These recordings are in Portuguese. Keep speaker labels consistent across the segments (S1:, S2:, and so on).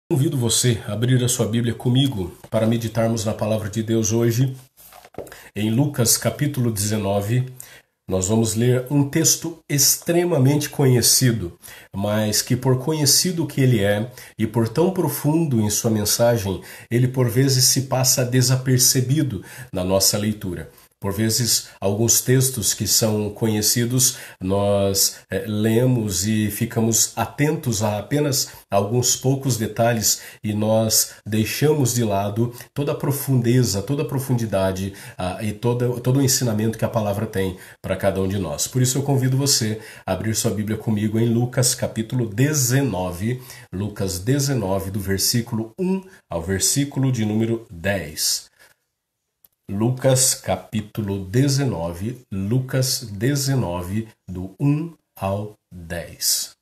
S1: Convido você a abrir a sua Bíblia comigo para meditarmos na palavra de Deus hoje. Em Lucas capítulo 19, nós vamos ler um texto extremamente conhecido, mas que por conhecido que ele é e por tão profundo em sua mensagem, ele por vezes se passa desapercebido na nossa leitura. Por vezes, alguns textos que são conhecidos, nós lemos e ficamos atentos a apenas alguns poucos detalhes e nós deixamos de lado toda a profundeza, toda a profundidade e todo o ensinamento que a palavra tem para cada um de nós. Por isso eu convido você a abrir sua Bíblia comigo em Lucas capítulo 19, Lucas 19, do versículo 1 ao versículo de número 10. Lucas capítulo 19, Lucas 19, do 1 ao 10.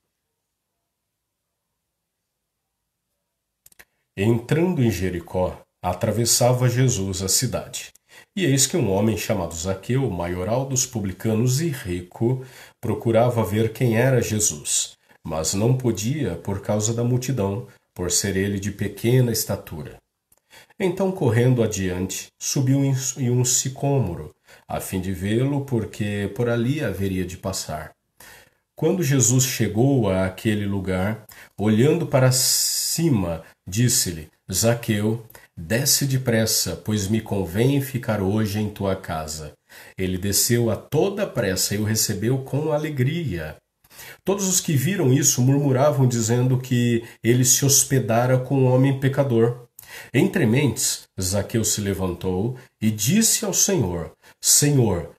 S1: Entrando em Jericó, atravessava Jesus a cidade. E eis que um homem chamado Zaqueu, maioral dos publicanos e rico, procurava ver quem era Jesus, mas não podia por causa da multidão, por ser ele de pequena estatura. Então, correndo adiante, subiu em um sicômoro, a fim de vê-lo, porque por ali haveria de passar. Quando Jesus chegou àquele lugar, olhando para cima, disse-lhe: Zaqueu, desce depressa, pois me convém ficar hoje em tua casa. Ele desceu a toda pressa e o recebeu com alegria. Todos os que viram isso murmuravam, dizendo que ele se hospedara com um homem pecador. Entre mentes, Zaqueu se levantou e disse ao Senhor: Senhor,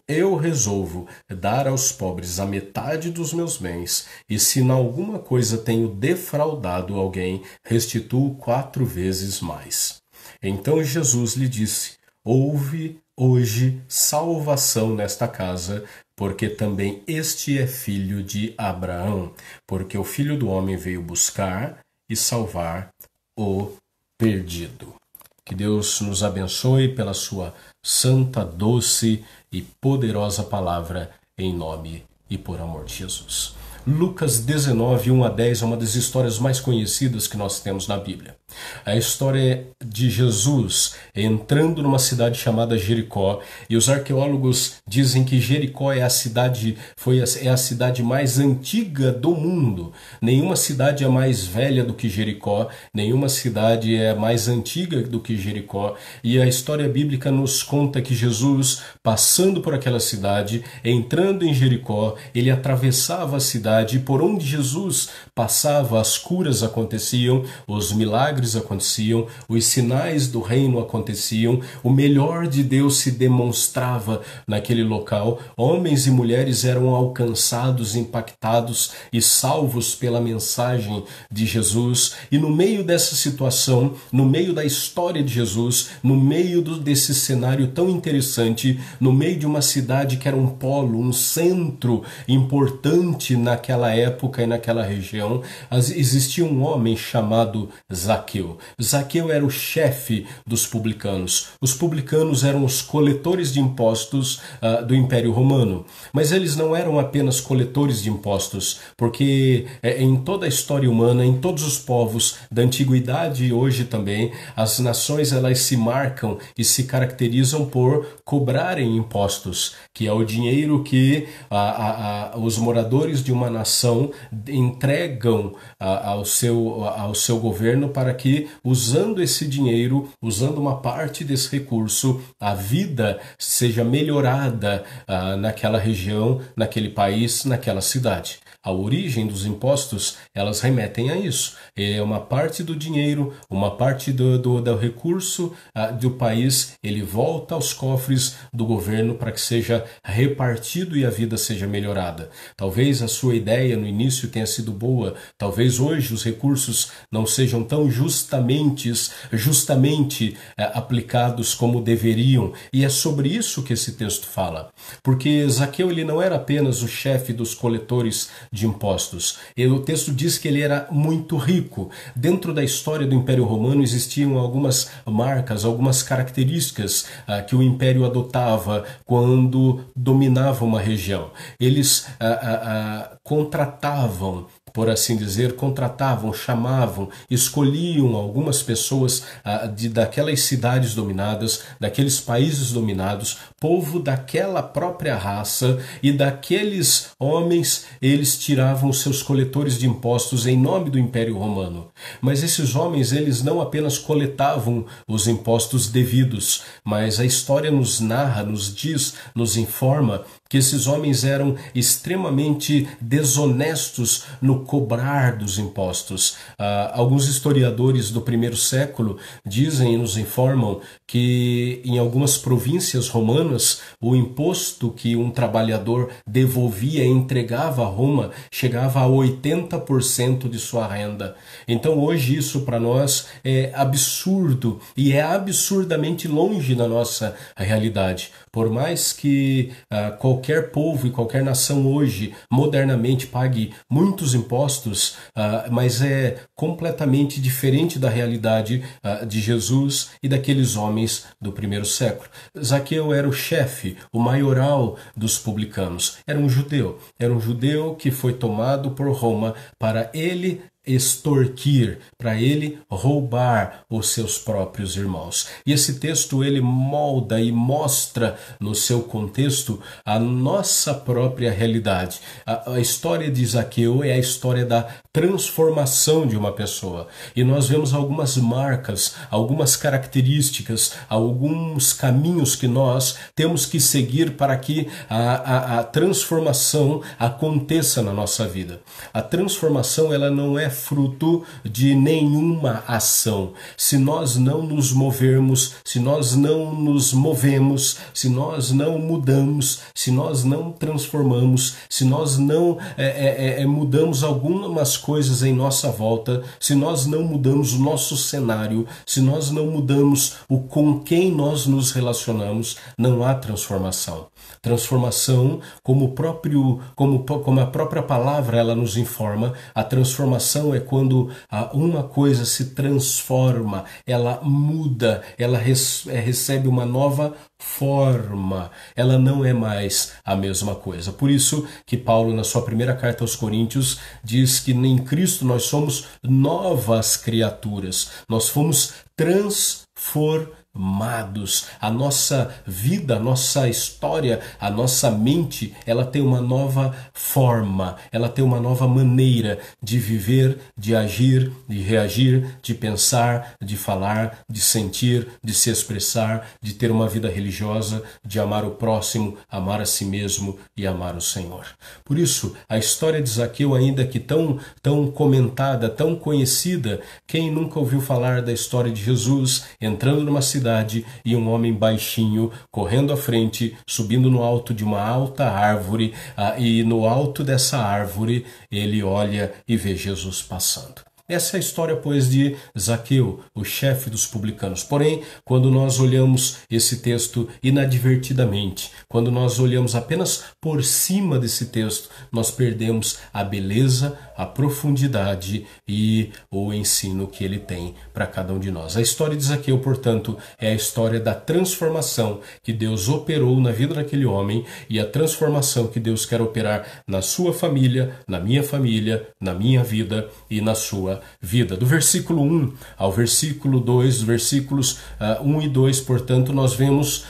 S1: eu resolvo dar aos pobres a metade dos meus bens, e se em alguma coisa tenho defraudado alguém, restituo 4 vezes mais. Então Jesus lhe disse: Houve hoje salvação nesta casa, porque também este é filho de Abraão, porque o Filho do Homem veio buscar e salvar o perdido. Que Deus nos abençoe pela sua santa, doce e poderosa palavra, em nome e por amor de Jesus. Lucas 19, 1 a 10 é uma das histórias mais conhecidas que nós temos na Bíblia. A história de Jesus entrando numa cidade chamada Jericó, e os arqueólogos dizem que Jericó é a cidade mais antiga do mundo. Nenhuma cidade é mais velha do que Jericó, nenhuma cidade é mais antiga do que Jericó, e a história bíblica nos conta que Jesus, passando por aquela cidade, entrando em Jericó, ele atravessava a cidade, e por onde Jesus passava, as curas aconteciam, os milagres aconteciam, os sinais do reino aconteciam, o melhor de Deus se demonstrava naquele local, homens e mulheres eram alcançados, impactados e salvos pela mensagem de Jesus. E no meio dessa situação, no meio da história de Jesus, no meio desse cenário tão interessante, no meio de uma cidade que era um polo, um centro importante naquela época e naquela região, existia um homem chamado Zaqueu. Zaqueu era o chefe dos publicanos. Os publicanos eram os coletores de impostos do Império Romano. Mas eles não eram apenas coletores de impostos, porque em toda a história humana, em todos os povos da antiguidade e hoje também, as nações elas se marcam e se caracterizam por cobrarem impostos, que é o dinheiro que os moradores de uma nação entregam ao seu governo para que, usando esse dinheiro, usando uma parte desse recurso, a vida seja melhorada naquela região, naquele país, naquela cidade. A origem dos impostos, elas remetem a isso. É uma parte do dinheiro, uma parte do recurso do país, ele volta aos cofres do governo para que seja repartido e a vida seja melhorada. Talvez a sua ideia no início tenha sido boa, talvez hoje os recursos não sejam tão justamente aplicados como deveriam. E é sobre isso que esse texto fala. Porque Zaqueu ele não era apenas o chefe dos coletores de impostos. O texto diz que ele era muito rico. Dentro da história do Império Romano existiam algumas marcas, algumas características que o Império adotava quando dominava uma região. Eles contratavam por assim dizer, contratavam, chamavam, escolhiam algumas pessoas daquelas cidades dominadas, daqueles países dominados, povo daquela própria raça, e daqueles homens eles tiravam seus coletores de impostos em nome do Império Romano. Mas esses homens, eles não apenas coletavam os impostos devidos, mas a história nos narra, nos diz, nos informa que esses homens eram extremamente desonestos no cobrar dos impostos. Alguns historiadores do primeiro século dizem e nos informam que em algumas províncias romanas o imposto que um trabalhador devolvia e entregava a Roma chegava a 80% de sua renda. Então hoje isso para nós é absurdo e é absurdamente longe da nossa realidade. Por mais que qualquer povo e qualquer nação hoje modernamente pague muitos impostos, mas é completamente diferente da realidade de Jesus e daqueles homens do primeiro século. Zaqueu era o chefe, o maioral dos publicanos. Era um judeu que foi tomado por Roma para ele extorquir, para ele roubar os seus próprios irmãos. E esse texto ele molda e mostra no seu contexto a nossa própria realidade. A história de Zaqueu é a história da transformação de uma pessoa. E nós vemos algumas marcas, algumas características, alguns caminhos que nós temos que seguir para que a transformação aconteça na nossa vida. A transformação ela não é fruto de nenhuma ação. Se nós não nos movermos, se nós não nos movemos, se nós não mudamos, se nós não transformamos, se nós não mudamos algumas coisas em nossa volta, se nós não mudamos o nosso cenário, se nós não mudamos o com quem nós nos relacionamos, não há transformação. Transformação, como a própria palavra ela nos informa, a transformação é quando uma coisa se transforma, ela muda, ela recebe uma nova forma, ela não é mais a mesma coisa. Por isso que Paulo, na sua primeira carta aos Coríntios, diz que em Cristo nós somos novas criaturas, nós fomos transformados. A nossa vida, a nossa história, a nossa mente, ela tem uma nova forma, ela tem uma nova maneira de viver, de agir, de reagir, de pensar, de falar, de sentir, de se expressar, de ter uma vida religiosa, de amar o próximo, amar a si mesmo e amar o Senhor. Por isso, a história de Zaqueu, ainda que tão comentada, tão conhecida, quem nunca ouviu falar da história de Jesus entrando numa cidade e um homem baixinho correndo à frente, subindo no alto de uma alta árvore, e no alto dessa árvore ele olha e vê Jesus passando. Essa é a história, pois, de Zaqueu, o chefe dos publicanos. Porém, quando nós olhamos esse texto inadvertidamente, quando nós olhamos apenas por cima desse texto, nós perdemos a beleza, a profundidade e o ensino que ele tem para cada um de nós. A história de Zaqueu, portanto, é a história da transformação que Deus operou na vida daquele homem e a transformação que Deus quer operar na sua família, na minha vida e na sua vida. Do versículo 1 ao versículo 2, versículos 1 e 2, portanto, nós vemos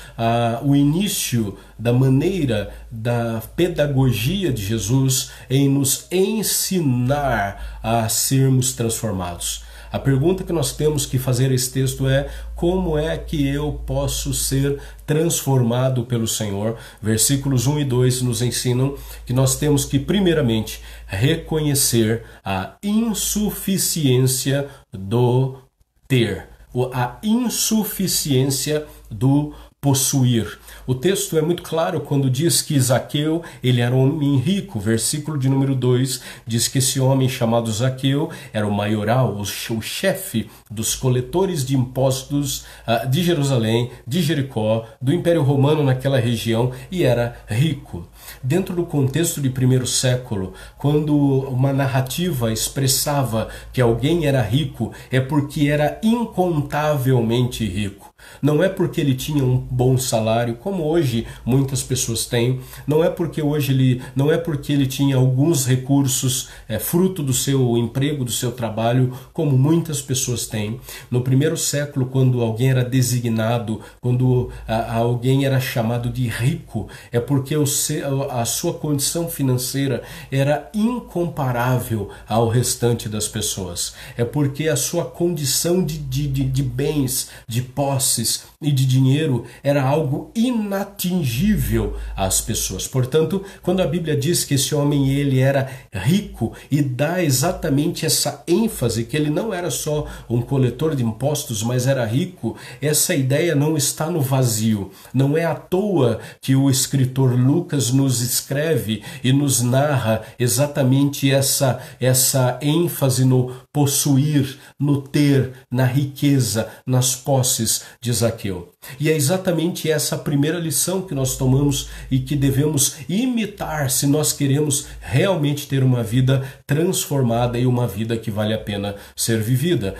S1: o início da maneira da pedagogia de Jesus em nos ensinar a sermos transformados. A pergunta que nós temos que fazer a esse texto é: como é que eu posso ser transformado pelo Senhor? Versículos 1 e 2 nos ensinam que nós temos que, primeiramente, reconhecer a insuficiência do ter, a insuficiência do possuir. O texto é muito claro quando diz que Zaqueu, ele era um homem rico. Versículo de número 2 diz que esse homem chamado Zaqueu era o maioral, o chefe dos coletores de impostos de Jerusalém, de Jericó, do Império Romano naquela região, e era rico. Dentro do contexto de primeiro século, quando uma narrativa expressava que alguém era rico, é porque era incontavelmente rico. Não é porque ele tinha um bom salário, como hoje muitas pessoas têm. Não é porque ele tinha alguns recursos, fruto do seu emprego, do seu trabalho, como muitas pessoas têm. No primeiro século, quando alguém era designado, quando alguém era chamado de rico, é porque a sua condição financeira era incomparável ao restante das pessoas. É porque a sua condição de bens, de posses e de dinheiro era algo inatingível às pessoas. Portanto, quando a Bíblia diz que esse homem ele era rico e dá exatamente essa ênfase que ele não era só um coletor de impostos, mas era rico, essa ideia não está no vazio. Não é à toa que o escritor Lucas nos escreve e nos narra exatamente essa ênfase no possuir, no ter, na riqueza, nas posses de Zaqueu. E é exatamente essa primeira lição que nós tomamos e que devemos imitar se nós queremos realmente ter uma vida transformada e uma vida que vale a pena ser vivida.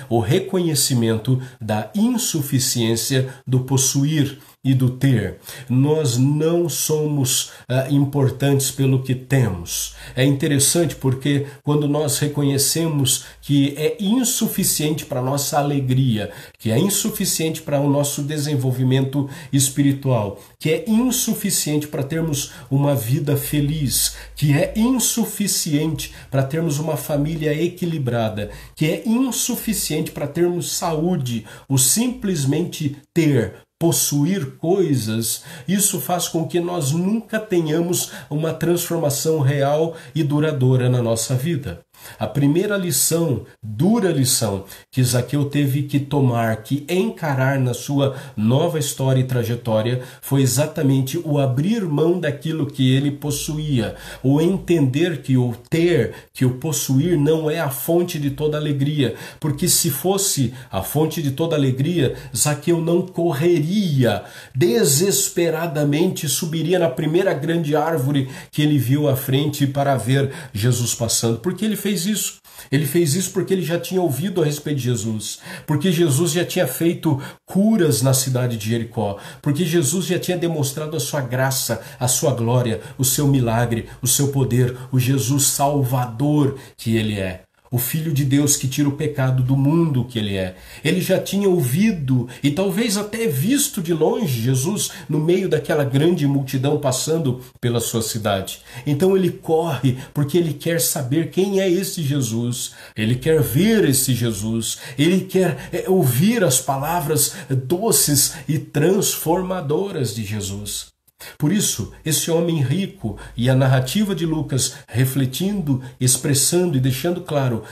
S1: O reconhecimento da insuficiência do possuir e do ter. Nós não somos importantes pelo que temos. É interessante porque quando nós reconhecemos que é insuficiente para a nossa alegria, que é insuficiente para o nosso desenvolvimento espiritual, que é insuficiente para termos uma vida feliz, que é insuficiente para termos uma família equilibrada, que é insuficiente para termos saúde, o simplesmente ter, possuir coisas, isso faz com que nós nunca tenhamos uma transformação real e duradoura na nossa vida. A primeira lição, dura lição, que Zaqueu teve que tomar, que encarar na sua nova história e trajetória, foi exatamente o abrir mão daquilo que ele possuía, o entender que o ter, que o possuir não é a fonte de toda alegria, porque se fosse a fonte de toda alegria, Zaqueu não correria, desesperadamente subiria na primeira grande árvore que ele viu à frente para ver Jesus passando, porque ele fez isso. Ele fez isso porque ele já tinha ouvido a respeito de Jesus, porque Jesus já tinha feito curas na cidade de Jericó, porque Jesus já tinha demonstrado a sua graça, a sua glória, o seu milagre, o seu poder, o Jesus Salvador que ele é. O Filho de Deus que tira o pecado do mundo que ele é. Ele já tinha ouvido e talvez até visto de longe Jesus no meio daquela grande multidão passando pela sua cidade. Então ele corre porque ele quer saber quem é esse Jesus. Ele quer ver esse Jesus. Ele quer ouvir as palavras doces e transformadoras de Jesus. Por isso, esse homem rico e a narrativa de Lucas refletindo, expressando e deixando claro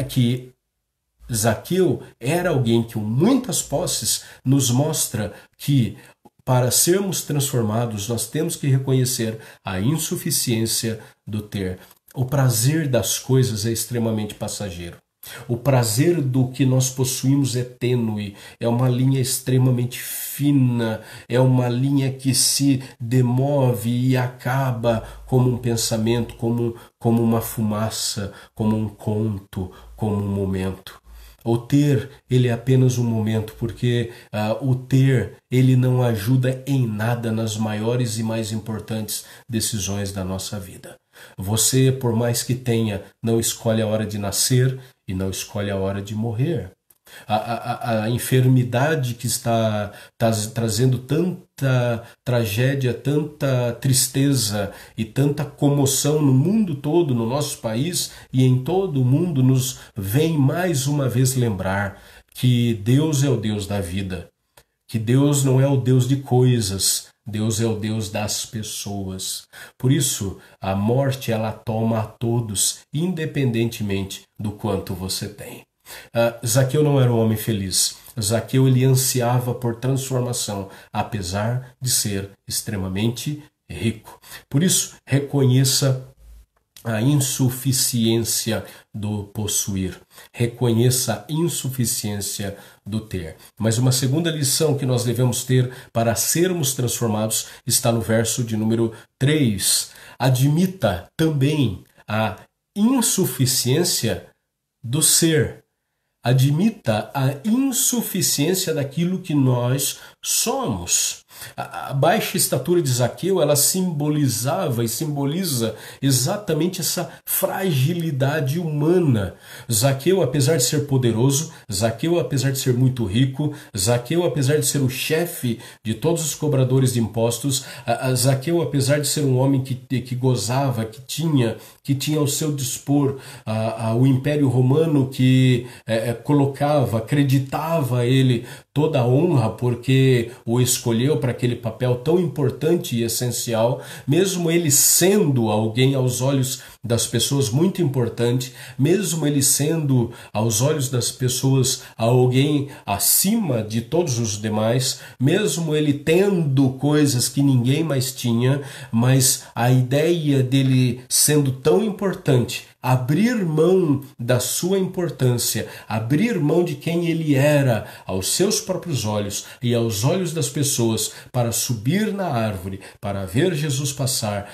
S1: que Zaqueu era alguém com muitas posses, nos mostra que para sermos transformados nós temos que reconhecer a insuficiência do ter. O prazer das coisas é extremamente passageiro. O prazer do que nós possuímos é tênue, é uma linha extremamente fina, é uma linha que se demove e acaba como um pensamento, como uma fumaça, como um conto, como um momento. O ter, ele é apenas um momento, porque o ter, ele não ajuda em nada nas maiores e mais importantes decisões da nossa vida. Você, por mais que tenha, não escolhe a hora de nascer e não escolhe a hora de morrer. A enfermidade que está trazendo tanta tragédia, tanta tristeza e tanta comoção no mundo todo, no nosso país e em todo o mundo, nos vem mais uma vez lembrar que Deus é o Deus da vida, que Deus não é o Deus de coisas, Deus é o Deus das pessoas. Por isso, a morte ela toma a todos, independentemente do quanto você tem. Zaqueu não era um homem feliz. Zaqueu ele ansiava por transformação, apesar de ser extremamente rico. Por isso, reconheça a insuficiência do possuir. Reconheça a insuficiência do ter. Mas uma segunda lição que nós devemos ter para sermos transformados está no verso de número 3. Admita também a insuficiência do ser. admita a insuficiência daquilo que nós somos. A baixa estatura de Zaqueu, ela simbolizava e simboliza exatamente essa fragilidade humana. Zaqueu, apesar de ser poderoso, Zaqueu, apesar de ser muito rico, Zaqueu, apesar de ser o chefe de todos os cobradores de impostos, Zaqueu, apesar de ser um homem que gozava, que tinha ao seu dispor o Império Romano que colocava, acreditava a ele toda a honra porque o escolheu para aquele papel tão importante e essencial, mesmo ele sendo alguém aos olhos das pessoas muito importante, mesmo ele sendo aos olhos das pessoas alguém acima de todos os demais, mesmo ele tendo coisas que ninguém mais tinha, mas a ideia dele sendo tão importante, abrir mão da sua importância, abrir mão de quem ele era aos seus próprios olhos e aos olhos das pessoas para subir na árvore, para ver Jesus passar,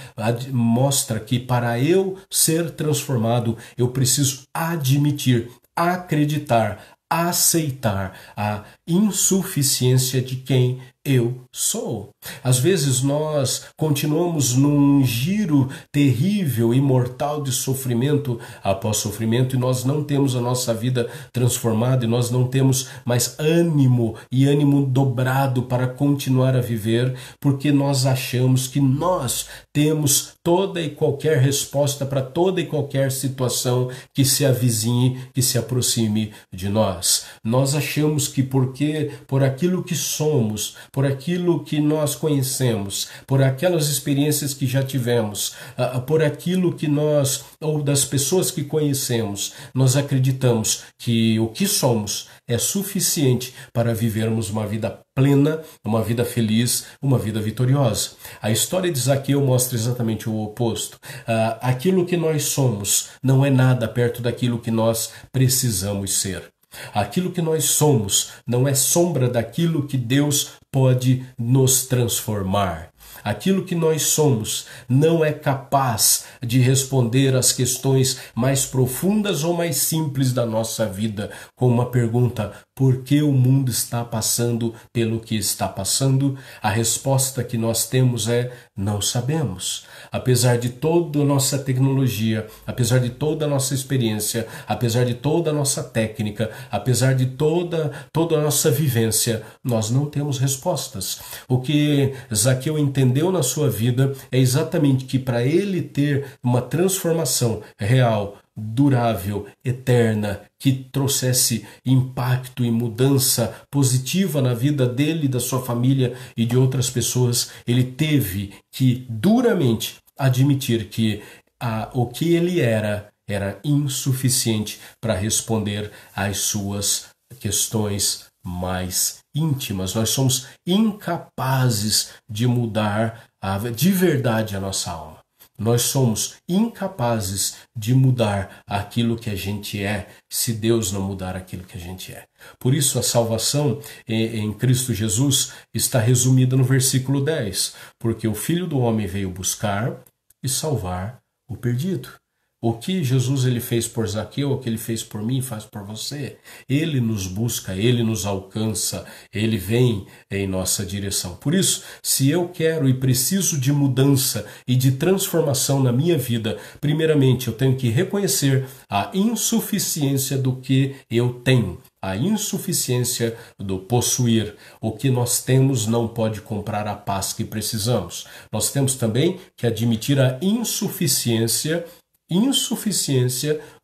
S1: mostra que para eu ser transformado, eu preciso admitir, acreditar, aceitar a insuficiência de quem eu sou. Às vezes nós continuamos num giro terrível e mortal de sofrimento após sofrimento e nós não temos a nossa vida transformada e nós não temos mais ânimo e ânimo dobrado para continuar a viver porque nós achamos que nós temos toda e qualquer resposta para toda e qualquer situação que se avizinhe, que se aproxime de nós. Nós achamos que porque por aquilo que somos, por aquilo que nós conhecemos, por aquelas experiências que já tivemos, por aquilo que nós, ou das pessoas que conhecemos, nós acreditamos que o que somos é suficiente para vivermos uma vida plena, uma vida feliz, uma vida vitoriosa. A história de Zaqueu mostra exatamente o oposto. Aquilo que nós somos não é nada perto daquilo que nós precisamos ser. Aquilo que nós somos não é sombra daquilo que Deus pode nos transformar. Aquilo que nós somos não é capaz de responder às questões mais profundas ou mais simples da nossa vida, com uma pergunta: por que o mundo está passando pelo que está passando? A resposta que nós temos é: não sabemos. Apesar de toda a nossa tecnologia, apesar de toda a nossa experiência, apesar de toda a nossa técnica, apesar de toda a nossa vivência, nós não temos respostas. O que Zaqueu entendeu na sua vida é exatamente que para ele ter uma transformação real, durável, eterna, que trouxesse impacto e mudança positiva na vida dele, da sua família e de outras pessoas, ele teve que duramente admitir que o que ele era insuficiente para responder às suas questões mais íntimas. Nós somos incapazes de mudar de verdade a nossa alma. Nós somos incapazes de mudar aquilo que a gente é, se Deus não mudar aquilo que a gente é. Por isso a salvação em Cristo Jesus está resumida no versículo 10, porque o Filho do Homem veio buscar e salvar o perdido. O que Jesus ele fez por Zaqueu, o que ele fez por mim, faz por você. Ele nos busca, ele nos alcança, ele vem em nossa direção. Por isso, se eu quero e preciso de mudança e de transformação na minha vida, primeiramente eu tenho que reconhecer a insuficiência do que eu tenho. A insuficiência do possuir. O que nós temos não pode comprar a paz que precisamos. Nós temos também que admitir a insuficiência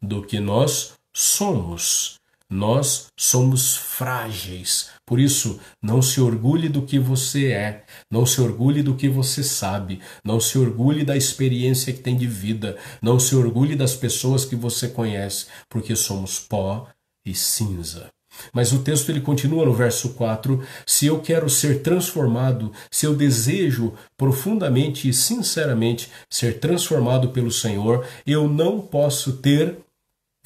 S1: do que nós somos. Nós somos frágeis. Por isso, não se orgulhe do que você é. Não se orgulhe do que você sabe. Não se orgulhe da experiência que tem de vida. Não se orgulhe das pessoas que você conhece, porque somos pó e cinza. Mas o texto ele continua no verso 4, se eu quero ser transformado, se eu desejo profundamente e sinceramente ser transformado pelo Senhor, eu não posso ter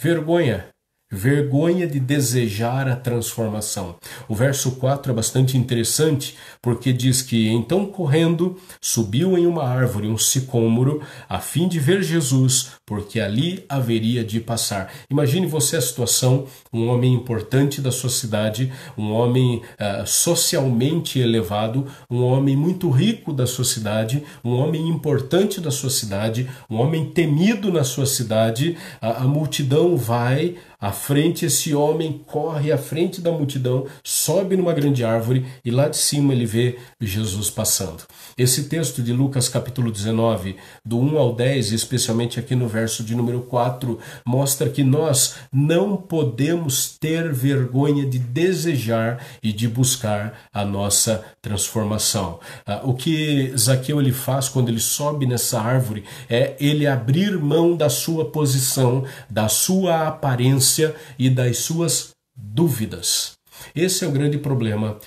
S1: vergonha. vergonha de desejar a transformação. O verso 4 é bastante interessante, porque diz que então correndo, subiu em uma árvore, um sicômoro, a fim de ver Jesus, porque ali haveria de passar. Imagine você a situação, um homem importante da sua cidade, um homem socialmente elevado, um homem muito rico da sua cidade, um homem importante da sua cidade, um homem temido na sua cidade, a multidão vai à frente, esse homem corre à frente da multidão, sobe numa grande árvore e lá de cima ele vê Jesus passando. Esse texto de Lucas capítulo 19, do 1 ao 10, especialmente aqui no verso de número 4, mostra que nós não podemos ter vergonha de desejar e de buscar a nossa transformação. O que Zaqueu ele faz quando ele sobe nessa árvore é ele abrir mão da sua posição, da sua aparência e das suas dúvidas. Esse é o grande problema.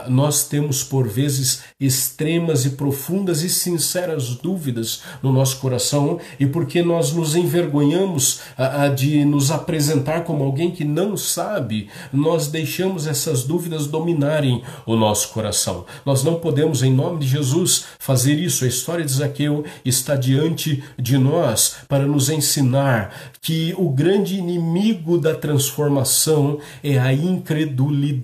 S1: Nós temos, por vezes, extremas e profundas e sinceras dúvidas no nosso coração, e porque nós nos envergonhamos de nos apresentar como alguém que não sabe, nós deixamos essas dúvidas dominarem o nosso coração. Nós não podemos, em nome de Jesus, fazer isso. A história de Zaqueu está diante de nós para nos ensinar que o grande inimigo da transformação é a incredulidade.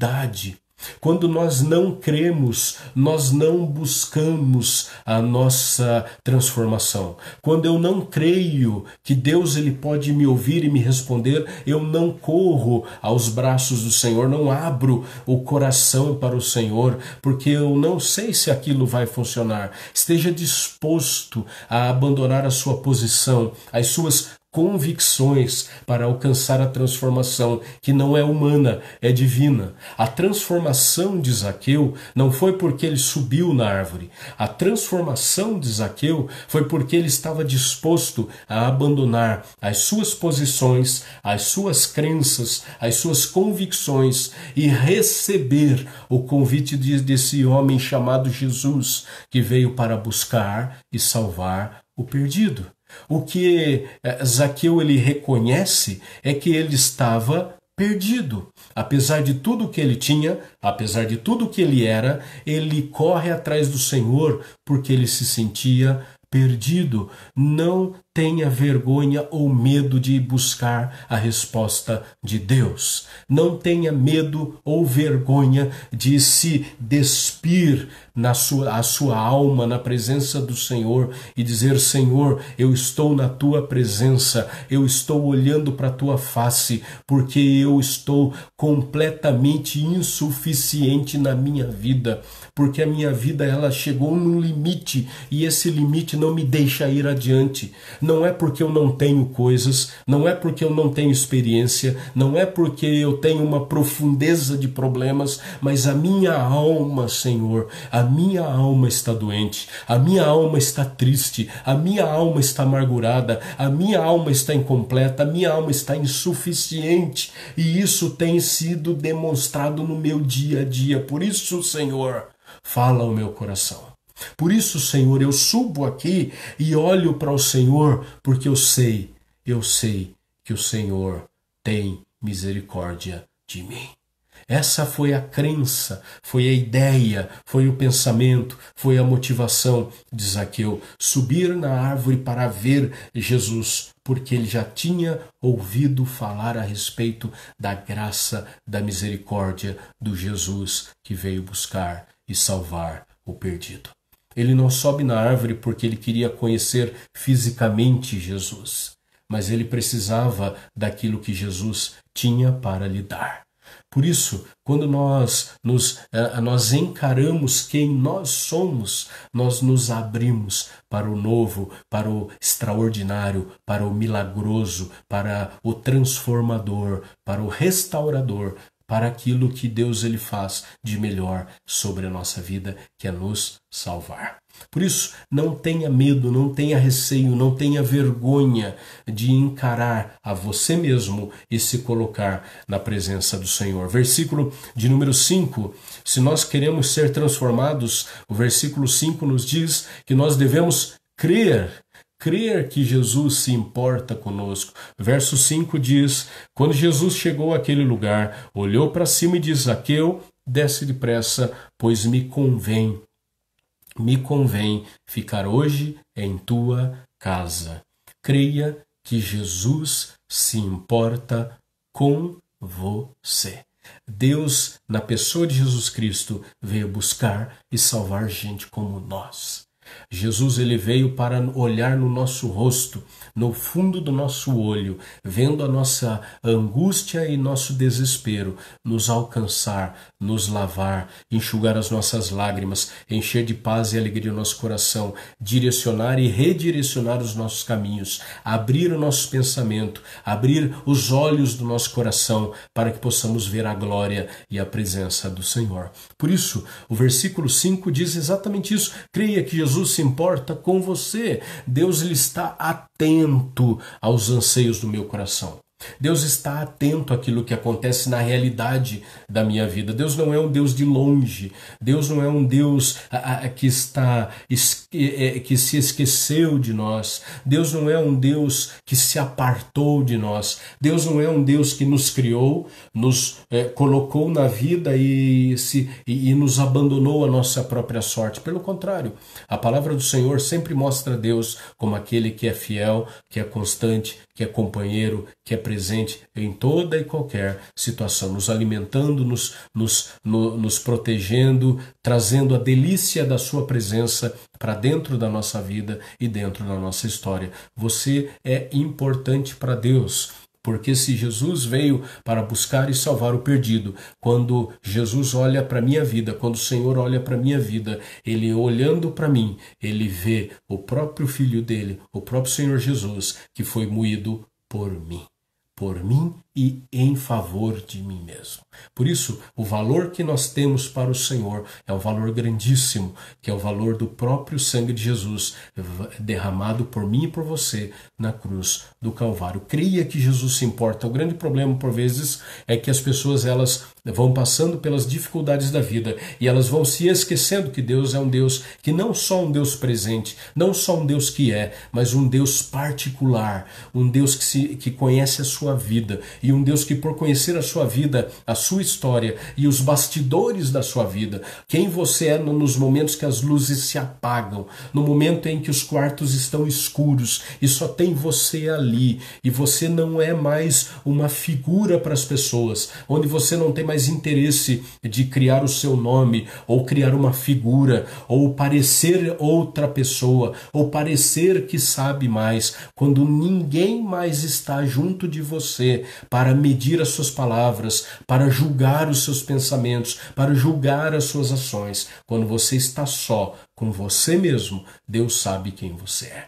S1: Quando nós não cremos, nós não buscamos a nossa transformação. Quando eu não creio que Deus ele pode me ouvir e me responder, eu não corro aos braços do Senhor, não abro o coração para o Senhor, porque eu não sei se aquilo vai funcionar. Esteja disposto a abandonar a sua posição, as suas convicções para alcançar a transformação que não é humana, é divina. A transformação de Zaqueu não foi porque ele subiu na árvore. A transformação de Zaqueu foi porque ele estava disposto a abandonar as suas posições, as suas crenças, as suas convicções e receber o convite desse homem chamado Jesus, que veio para buscar e salvar o perdido. O que Zaqueu ele reconhece é que ele estava perdido. Apesar de tudo que ele tinha, apesar de tudo que ele era, ele corre atrás do Senhor porque ele se sentia perdido. Não tenha vergonha ou medo de buscar a resposta de Deus. Não tenha medo ou vergonha de se despir a sua alma na presença do Senhor e dizer: Senhor, eu estou na tua presença, eu estou olhando para a tua face, porque eu estou completamente insuficiente na minha vida, porque a minha vida ela chegou num limite e esse limite não me deixa ir adiante. Não é porque eu não tenho coisas, não é porque eu não tenho experiência, não é porque eu tenho uma profundeza de problemas, mas a minha alma, Senhor, a minha alma está doente, a minha alma está triste, a minha alma está amargurada, a minha alma está incompleta, a minha alma está insuficiente, e isso tem sido demonstrado no meu dia a dia. Por isso, Senhor, fala ao meu coração. Por isso, Senhor, eu subo aqui e olho para o Senhor, porque eu sei que o Senhor tem misericórdia de mim. Essa foi a crença, foi a ideia, foi o pensamento, foi a motivação de Zaqueu. Subir na árvore para ver Jesus, porque ele já tinha ouvido falar a respeito da graça, da misericórdia do Jesus que veio buscar e salvar o perdido. Ele não sobe na árvore porque ele queria conhecer fisicamente Jesus, mas ele precisava daquilo que Jesus tinha para lhe dar. Por isso, quando nós encaramos quem nós somos, nós nos abrimos para o novo, para o extraordinário, para o milagroso, para o transformador, para o restaurador, para aquilo que Deus ele faz de melhor sobre a nossa vida, que é nos salvar. Por isso, não tenha medo, não tenha receio, não tenha vergonha de encarar a você mesmo e se colocar na presença do Senhor. Versículo de número 5, se nós queremos ser transformados, o versículo 5 nos diz que nós devemos crer crer que Jesus se importa conosco. Verso 5 diz: quando Jesus chegou àquele lugar, olhou para cima e disse: Zaqueu, desce depressa, pois me convém ficar hoje em tua casa. Creia que Jesus se importa com você. Deus, na pessoa de Jesus Cristo, veio buscar e salvar gente como nós. Jesus, ele veio para olhar no nosso rosto, no fundo do nosso olho, vendo a nossa angústia e nosso desespero, nos alcançar, nos lavar, enxugar as nossas lágrimas, encher de paz e alegria o nosso coração, direcionar e redirecionar os nossos caminhos, abrir o nosso pensamento, abrir os olhos do nosso coração para que possamos ver a glória e a presença do Senhor. Por isso, o versículo 5 diz exatamente isso: creia que Jesus se importa com você. Deus, ele está atento aos anseios do meu coração. Deus está atento àquilo que acontece na realidade da minha vida. Deus não é um Deus de longe. Deus não é um Deus que se esqueceu de nós. Deus não é um Deus que se apartou de nós. Deus não é um Deus que nos criou, nos colocou na vida e nos abandonou à nossa própria sorte. Pelo contrário, a palavra do Senhor sempre mostra Deus como aquele que é fiel, que é constante, que é companheiro, que é presente em toda e qualquer situação, nos alimentando, nos protegendo, trazendo a delícia da sua presença para dentro da nossa vida e dentro da nossa história. Você é importante para Deus. Porque se Jesus veio para buscar e salvar o perdido, quando Jesus olha para a minha vida, quando o Senhor olha para a minha vida, Ele olhando para mim, Ele vê o próprio Filho dele, o próprio Senhor Jesus, que foi moído por mim e em favor de mim mesmo. Por isso, o valor que nós temos para o Senhor é um valor grandíssimo, que é o valor do próprio sangue de Jesus derramado por mim e por você na cruz do Calvário. Creia que Jesus se importa. O grande problema, por vezes, é que as pessoas elas vão passando pelas dificuldades da vida e elas vão se esquecendo que Deus é um Deus que não só um Deus presente, não só um Deus que é, mas um Deus particular, um Deus que conhece a sua vida e um Deus que, por conhecer a sua vida, a sua história e os bastidores da sua vida, quem você é nos momentos que as luzes se apagam, no momento em que os quartos estão escuros e só tem você ali e você não é mais uma figura para as pessoas, onde você não tem mais interesse de criar o seu nome ou criar uma figura ou parecer outra pessoa ou parecer que sabe mais, quando ninguém mais está junto de você para medir as suas palavras, para julgar os seus pensamentos, para julgar as suas ações. Quando você está só com você mesmo, Deus sabe quem você é.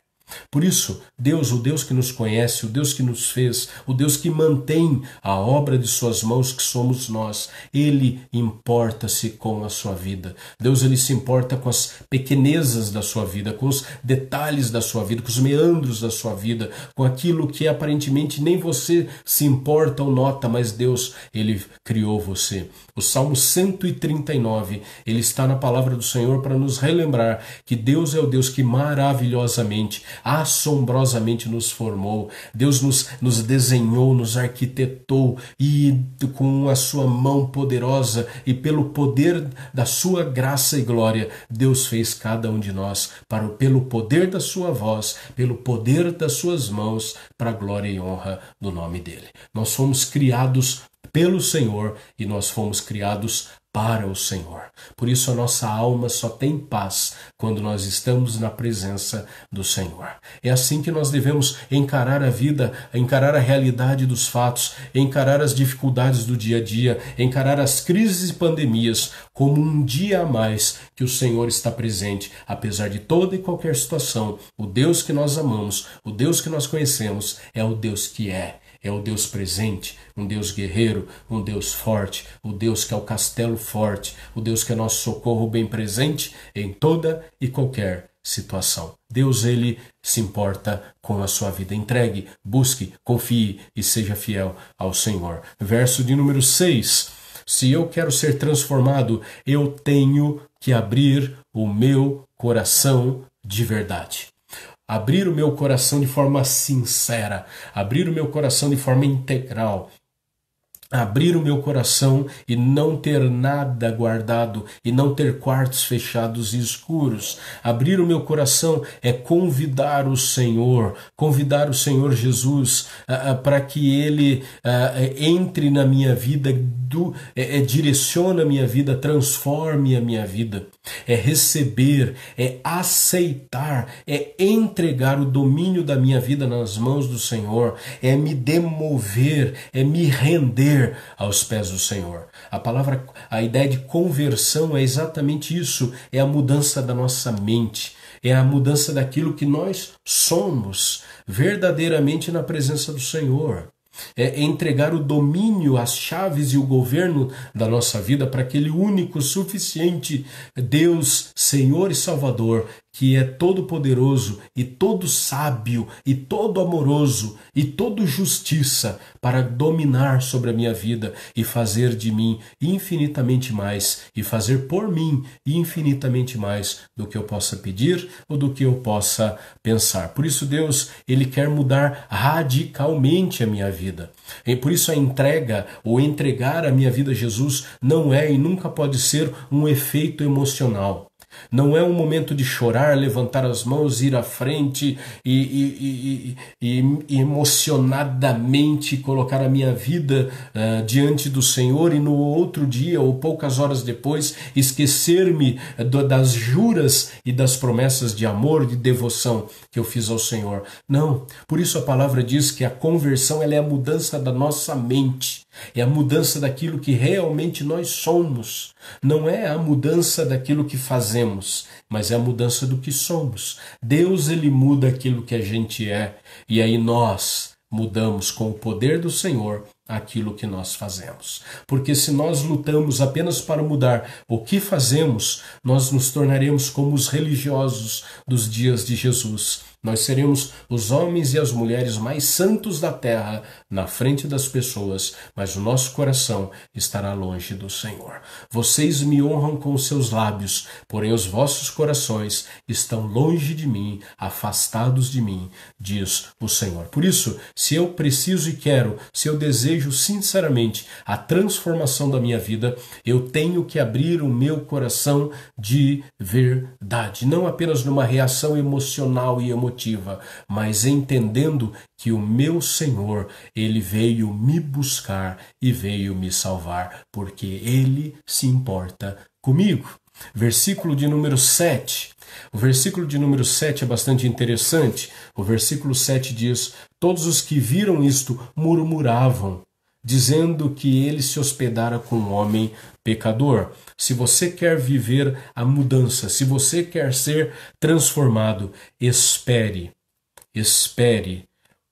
S1: Por isso, Deus, o Deus que nos conhece, o Deus que nos fez, o Deus que mantém a obra de suas mãos, que somos nós, Ele importa-se com a sua vida. Deus, Ele se importa com as pequenezas da sua vida, com os detalhes da sua vida, com os meandros da sua vida, com aquilo que aparentemente nem você se importa ou nota, mas Deus, Ele criou você. O Salmo 139, ele está na palavra do Senhor para nos relembrar que Deus é o Deus que maravilhosamente, assombrosamente nos formou. Deus nos desenhou, nos arquitetou e com a sua mão poderosa e pelo poder da sua graça e glória, Deus fez cada um de nós pelo poder da sua voz, pelo poder das suas mãos, para a glória e honra do nome dele. Nós fomos criados pelo Senhor e nós fomos criados para o Senhor. Por isso a nossa alma só tem paz quando nós estamos na presença do Senhor. É assim que nós devemos encarar a vida, encarar a realidade dos fatos, encarar as dificuldades do dia a dia, encarar as crises e pandemias como um dia a mais que o Senhor está presente, apesar de toda e qualquer situação. O Deus que nós amamos, o Deus que nós conhecemos é o Deus que é. É o Deus presente, um Deus guerreiro, um Deus forte, o Deus que é o castelo forte, o Deus que é nosso socorro bem presente em toda e qualquer situação. Deus, ele se importa com a sua vida. Entregue, busque, confie e seja fiel ao Senhor. Verso de número 6. Se eu quero ser transformado, eu tenho que abrir o meu coração de verdade. abrir o meu coração de forma sincera, abrir o meu coração de forma integral, abrir o meu coração e não ter nada guardado e não ter quartos fechados e escuros. Abrir o meu coração é convidar o Senhor Jesus para que Ele entre na minha vida, direcione a minha vida, transforme a minha vida. É receber, é aceitar, é entregar o domínio da minha vida nas mãos do Senhor, é me demover, é me render aos pés do Senhor. A ideia de conversão é exatamente isso, é a mudança da nossa mente, é a mudança daquilo que nós somos verdadeiramente na presença do Senhor. É entregar o domínio, as chaves e o governo da nossa vida para aquele único, suficiente Deus, Senhor e Salvador, que é todo poderoso e todo sábio e todo amoroso e todo justiça para dominar sobre a minha vida e fazer de mim infinitamente mais e fazer por mim infinitamente mais do que eu possa pedir ou do que eu possa pensar. Por isso Deus, Ele quer mudar radicalmente a minha vida. E por isso a entrega ou entregar a minha vida a Jesus não é e nunca pode ser um efeito emocional. Não é um momento de chorar, levantar as mãos, ir à frente e emocionadamente colocar a minha vida diante do Senhor e no outro dia ou poucas horas depois esquecer-me das juras e das promessas de amor, de devoção que eu fiz ao Senhor. Não, por isso a palavra diz que a conversão ela é a mudança da nossa mente. É a mudança daquilo que realmente nós somos. Não é a mudança daquilo que fazemos, mas é a mudança do que somos. Deus, Ele muda aquilo que a gente é. E aí nós mudamos com o poder do Senhor aquilo que nós fazemos. Porque se nós lutamos apenas para mudar o que fazemos, nós nos tornaremos como os religiosos dos dias de Jesus. Nós seremos os homens e as mulheres mais santos da terra na frente das pessoas, mas o nosso coração estará longe do Senhor. Vocês me honram com os seus lábios, porém os vossos corações estão longe de mim, afastados de mim, diz o Senhor. Por isso, se eu preciso e quero, se eu desejo sinceramente a transformação da minha vida, eu tenho que abrir o meu coração de verdade, não apenas numa reação emocional e emotiva, mas entendendo que o meu Senhor, Ele veio me buscar e veio me salvar, porque Ele se importa comigo. Versículo de número 7. O versículo de número 7 é bastante interessante. O versículo 7 diz: todos os que viram isto murmuravam, dizendo que ele se hospedara com um homem pecador. Se você quer viver a mudança, se você quer ser transformado, espere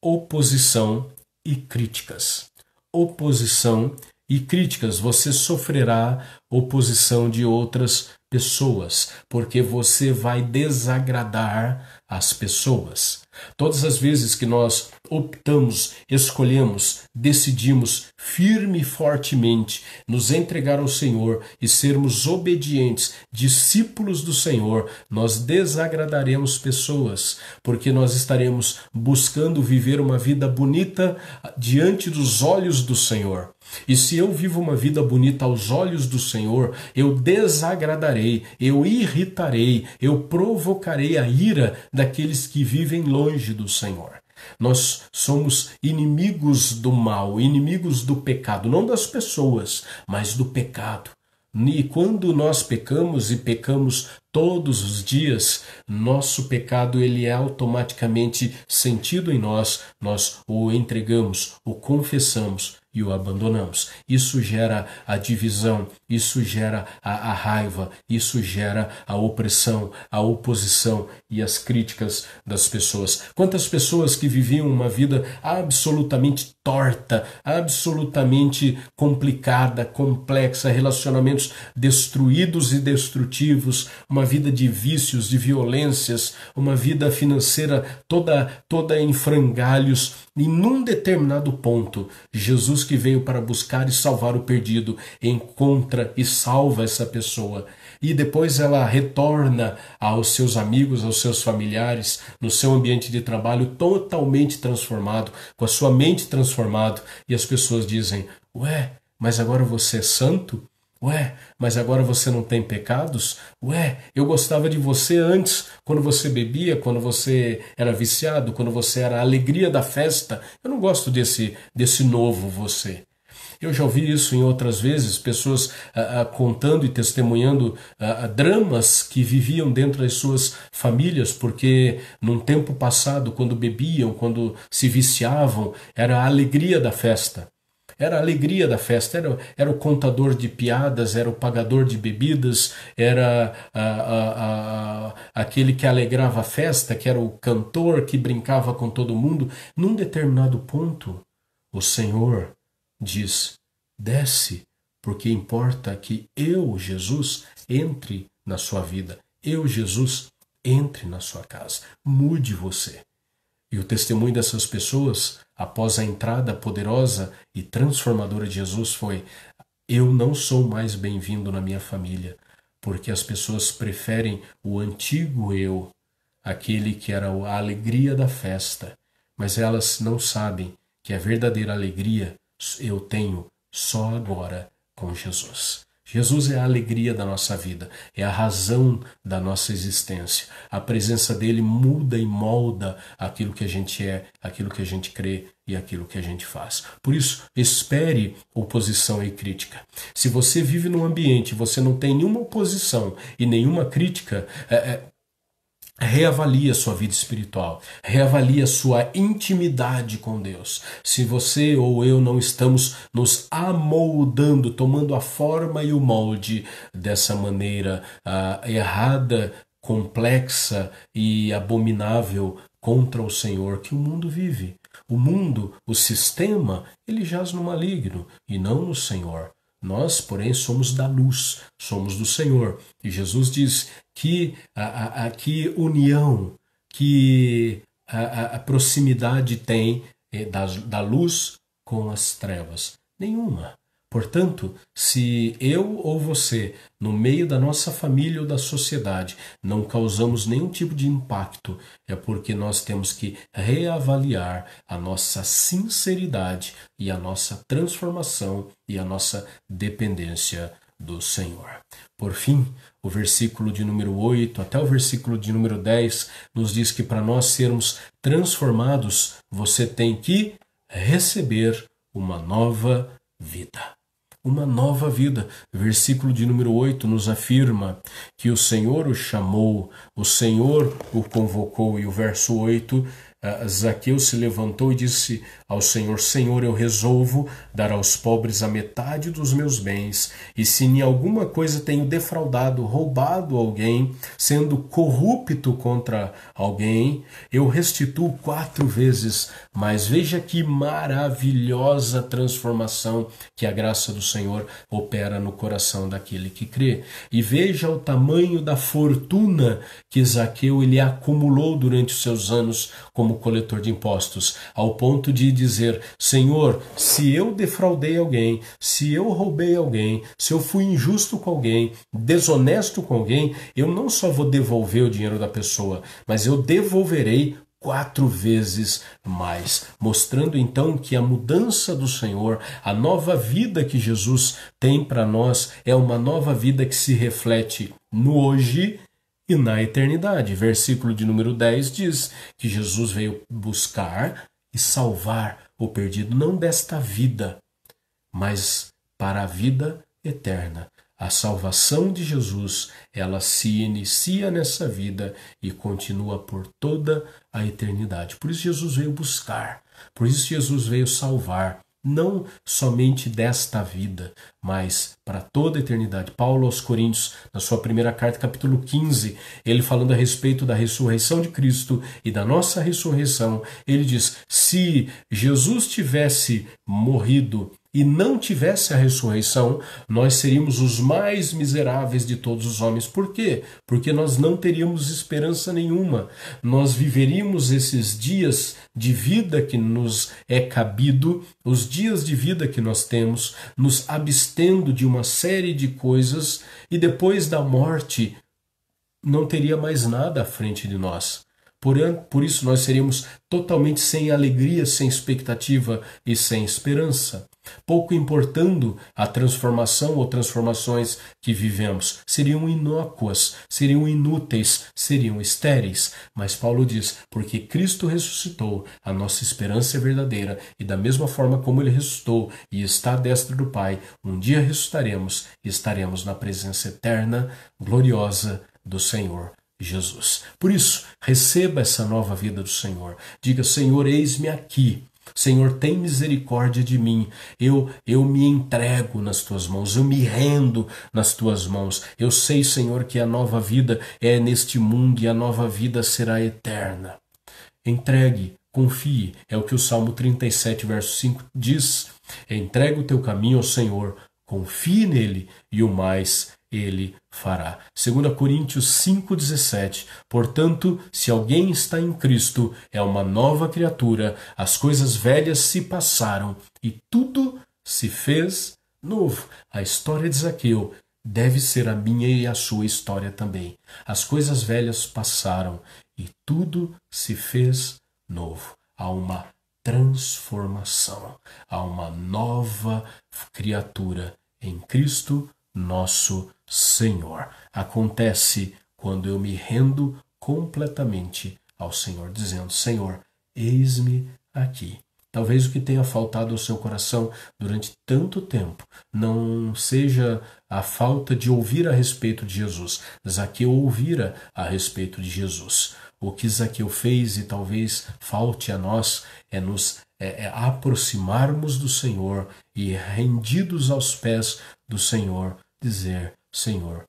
S1: oposição e críticas. Oposição e críticas. Você sofrerá oposição de outras pessoas, porque você vai desagradar as pessoas. Todas as vezes que nós optamos, escolhemos, decidimos firme e fortemente nos entregar ao Senhor e sermos obedientes, discípulos do Senhor, nós desagradaremos pessoas, porque nós estaremos buscando viver uma vida bonita diante dos olhos do Senhor. E se eu vivo uma vida bonita aos olhos do Senhor, eu desagradarei, eu irritarei, eu provocarei a ira daqueles que vivem longe do Senhor. Nós somos inimigos do mal, inimigos do pecado, não das pessoas, mas do pecado. E quando nós pecamos e pecamos todos os dias, nosso pecado ele é automaticamente sentido em nós, nós o entregamos, o confessamos e o abandonamos. Isso gera a divisão, isso gera a raiva, isso gera a opressão, a oposição e as críticas das pessoas. Quantas pessoas que viviam uma vida absolutamente torta, absolutamente complicada, complexa, relacionamentos destruídos e destrutivos, uma vida de vícios, de violências, uma vida financeira toda em frangalhos. E num determinado ponto, Jesus, que veio para buscar e salvar o perdido, encontra e salva essa pessoa. E depois ela retorna aos seus amigos, aos seus familiares, no seu ambiente de trabalho totalmente transformado, com a sua mente transformada. E as pessoas dizem: ué, mas agora você é santo? Ué, mas agora você não tem pecados? Ué, eu gostava de você antes, quando você bebia, quando você era viciado, quando você era a alegria da festa. Eu não gosto desse novo você. Eu já ouvi isso em outras vezes, pessoas contando e testemunhando dramas que viviam dentro das suas famílias, porque num tempo passado, quando bebiam, quando se viciavam, era a alegria da festa. Era a alegria da festa, era o contador de piadas, era o pagador de bebidas, era aquele que alegrava a festa, que era o cantor que brincava com todo mundo. Num determinado ponto, o Senhor diz: desce, porque importa que eu, Jesus, entre na sua vida. Eu, Jesus, entre na sua casa. Mude você. E o testemunho dessas pessoas, após a entrada poderosa e transformadora de Jesus, foi: eu não sou mais bem-vindo na minha família, porque as pessoas preferem o antigo eu, aquele que era a alegria da festa, mas elas não sabem que a verdadeira alegria eu tenho só agora com Jesus. Jesus é a alegria da nossa vida, é a razão da nossa existência. A presença dele muda e molda aquilo que a gente é, aquilo que a gente crê e aquilo que a gente faz. Por isso, espere oposição e crítica. Se você vive num ambiente, você não tem nenhuma oposição e nenhuma crítica, reavalie a sua vida espiritual, reavalie a sua intimidade com Deus. Se você ou eu não estamos nos amoldando, tomando a forma e o molde dessa maneira errada, complexa e abominável contra o Senhor que o mundo vive. O mundo, o sistema, ele jaz no maligno e não no Senhor. Nós, porém, somos da luz, somos do Senhor. E Jesus diz que que união, que a proximidade tem da luz com as trevas. Nenhuma. Portanto, se eu ou você, no meio da nossa família ou da sociedade, não causamos nenhum tipo de impacto, é porque nós temos que reavaliar a nossa sinceridade e a nossa transformação e a nossa dependência do Senhor. Por fim, o versículo de número 8 até o versículo de número 10 nos diz que para nós sermos transformados, você tem que receber uma nova vida. Uma nova vida. Versículo de número 8 nos afirma que o Senhor o chamou, o Senhor o convocou. E o verso 8, Zaqueu se levantou e disse ao Senhor: Senhor, eu resolvo dar aos pobres a metade dos meus bens, e se em alguma coisa tenho defraudado, roubado alguém, sendo corrupto contra alguém, eu restituo 4 vezes. Mas veja que maravilhosa transformação que a graça do Senhor opera no coração daquele que crê. E veja o tamanho da fortuna que Zaqueu ele acumulou durante os seus anos como coletor de impostos, ao ponto de dizer: Senhor, se eu defraudei alguém, se eu roubei alguém, se eu fui injusto com alguém, desonesto com alguém, eu não só vou devolver o dinheiro da pessoa, mas eu devolverei 4 vezes mais, mostrando então que a mudança do Senhor, a nova vida que Jesus tem para nós, é uma nova vida que se reflete no hoje e na eternidade. Versículo de número 10 diz que Jesus veio buscar e salvar o perdido, não desta vida, mas para a vida eterna. A salvação de Jesus, ela se inicia nessa vida e continua por toda a eternidade. Por isso Jesus veio buscar, por isso Jesus veio salvar, não somente desta vida, mas para toda a eternidade. Paulo aos Coríntios, na sua primeira carta, capítulo 15, ele falando a respeito da ressurreição de Cristo e da nossa ressurreição, ele diz: se Jesus tivesse morrido e não tivesse a ressurreição, nós seríamos os mais miseráveis de todos os homens. Por quê? Porque nós não teríamos esperança nenhuma. Nós viveríamos esses dias de vida que nos é cabido, os dias de vida que nós temos, nos abstendo de uma série de coisas, e depois da morte não teria mais nada à frente de nós. Por isso nós seríamos totalmente sem alegria, sem expectativa e sem esperança. Pouco importando a transformação ou transformações que vivemos, seriam inócuas, seriam inúteis, seriam estéreis. Mas Paulo diz: porque Cristo ressuscitou, a nossa esperança é verdadeira, e da mesma forma como ele ressuscitou e está à destra do Pai, um dia ressuscitaremos e estaremos na presença eterna, gloriosa do Senhor Jesus. Por isso, receba essa nova vida do Senhor. Diga: Senhor, eis-me aqui. Senhor, tem misericórdia de mim. Eu me entrego nas tuas mãos, eu me rendo nas tuas mãos. Eu sei, Senhor, que a nova vida é neste mundo e a nova vida será eterna. Entregue, confie. É o que o Salmo 37, verso 5 diz. Entrega o teu caminho ao Senhor, confie nele e o mais ele fará. 2 Coríntios 5,17. Portanto, se alguém está em Cristo, é uma nova criatura, as coisas velhas se passaram e tudo se fez novo. A história de Zaqueu deve ser a minha e a sua história também. As coisas velhas passaram e tudo se fez novo. Há uma transformação, há uma nova criatura em Cristo nosso Senhor. Acontece quando eu me rendo completamente ao Senhor, dizendo: Senhor, eis-me aqui. Talvez o que tenha faltado ao seu coração durante tanto tempo não seja a falta de ouvir a respeito de Jesus. Zaqueu ouvira a respeito de Jesus. O que Zaqueu fez, e talvez falte a nós, é nos aproximarmos do Senhor e, rendidos aos pés do Senhor, dizer: Senhor,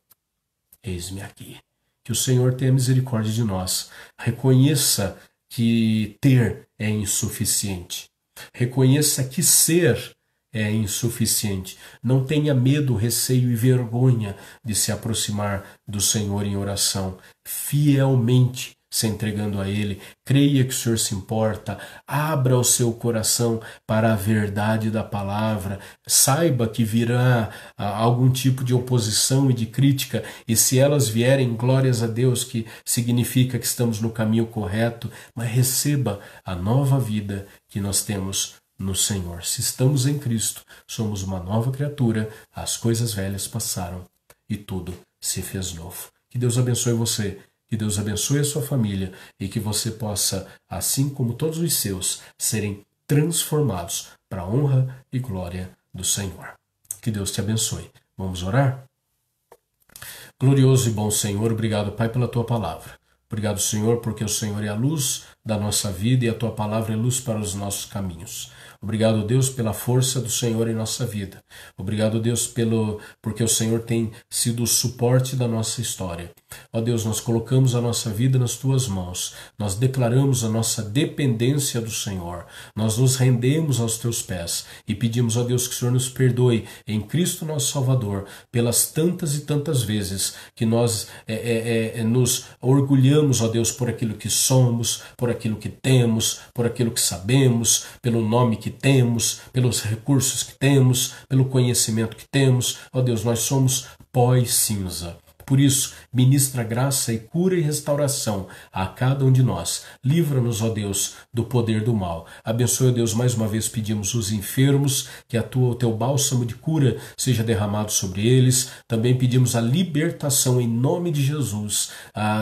S1: eis-me aqui. Que o Senhor tenha misericórdia de nós. Reconheça que ter é insuficiente. Reconheça que ser é insuficiente. Não tenha medo, receio e vergonha de se aproximar do Senhor em oração. Fielmente se entregando a Ele, creia que o Senhor se importa, abra o seu coração para a verdade da palavra, saiba que virá algum tipo de oposição e de crítica, e se elas vierem, glórias a Deus, que significa que estamos no caminho correto, mas receba a nova vida que nós temos no Senhor. Se estamos em Cristo, somos uma nova criatura, as coisas velhas passaram e tudo se fez novo. Que Deus abençoe você. Que Deus abençoe a sua família e que você possa, assim como todos os seus, serem transformados para a honra e glória do Senhor. Que Deus te abençoe. Vamos orar? Glorioso e bom Senhor, obrigado, Pai, pela tua palavra. Obrigado, Senhor, porque o Senhor é a luz da nossa vida e a tua palavra é luz para os nossos caminhos. Obrigado, Deus, pela força do Senhor em nossa vida. Obrigado, Deus, porque o Senhor tem sido o suporte da nossa história. Ó Deus, nós colocamos a nossa vida nas tuas mãos. Nós declaramos a nossa dependência do Senhor. Nós nos rendemos aos teus pés e pedimos, ó Deus, que o Senhor nos perdoe em Cristo nosso Salvador pelas tantas e tantas vezes que nós nos orgulhamos, ó Deus, por aquilo que somos, por aquilo que temos, por aquilo que sabemos, pelo nome que temos, pelos recursos que temos, pelo conhecimento que temos. Ó Deus, nós somos pó e cinza. Por isso, ministra graça e cura e restauração a cada um de nós. Livra-nos, ó Deus, do poder do mal. Abençoe, ó Deus, mais uma vez pedimos os enfermos, que o teu bálsamo de cura seja derramado sobre eles. Também pedimos a libertação em nome de Jesus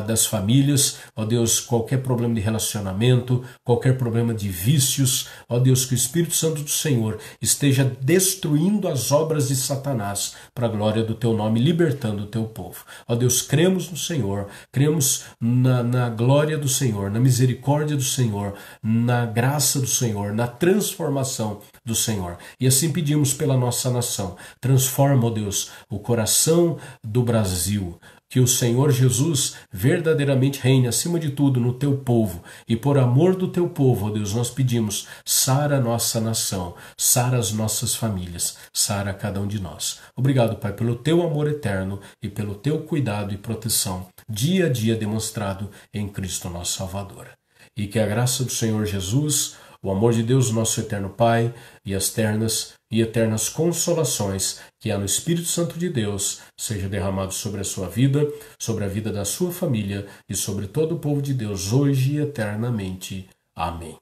S1: das famílias. Ó Deus, qualquer problema de relacionamento, qualquer problema de vícios, ó Deus, que o Espírito Santo do Senhor esteja destruindo as obras de Satanás para a glória do teu nome, libertando o teu povo. Ó Deus, cremos no Senhor, cremos na glória do Senhor, na misericórdia do Senhor, na graça do Senhor, na transformação do Senhor. E assim pedimos pela nossa nação. Transforma, ó Deus, o coração do Brasil. Que o Senhor Jesus verdadeiramente reine acima de tudo no teu povo. E por amor do teu povo, ó Deus, nós pedimos, sara a nossa nação, sara as nossas famílias, sara cada um de nós. Obrigado, Pai, pelo teu amor eterno e pelo teu cuidado e proteção, dia a dia demonstrado em Cristo nosso Salvador. E que a graça do Senhor Jesus, o amor de Deus, nosso eterno Pai, e as ternas e eternas consolações que há no Espírito Santo de Deus, seja derramado sobre a sua vida, sobre a vida da sua família e sobre todo o povo de Deus, hoje e eternamente. Amém.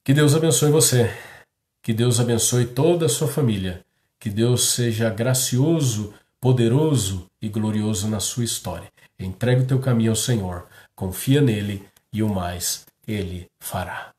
S1: Que Deus abençoe você, que Deus abençoe toda a sua família, que Deus seja gracioso, poderoso e glorioso na sua história. Entregue o teu caminho ao Senhor, confia nele e o mais Ele fará.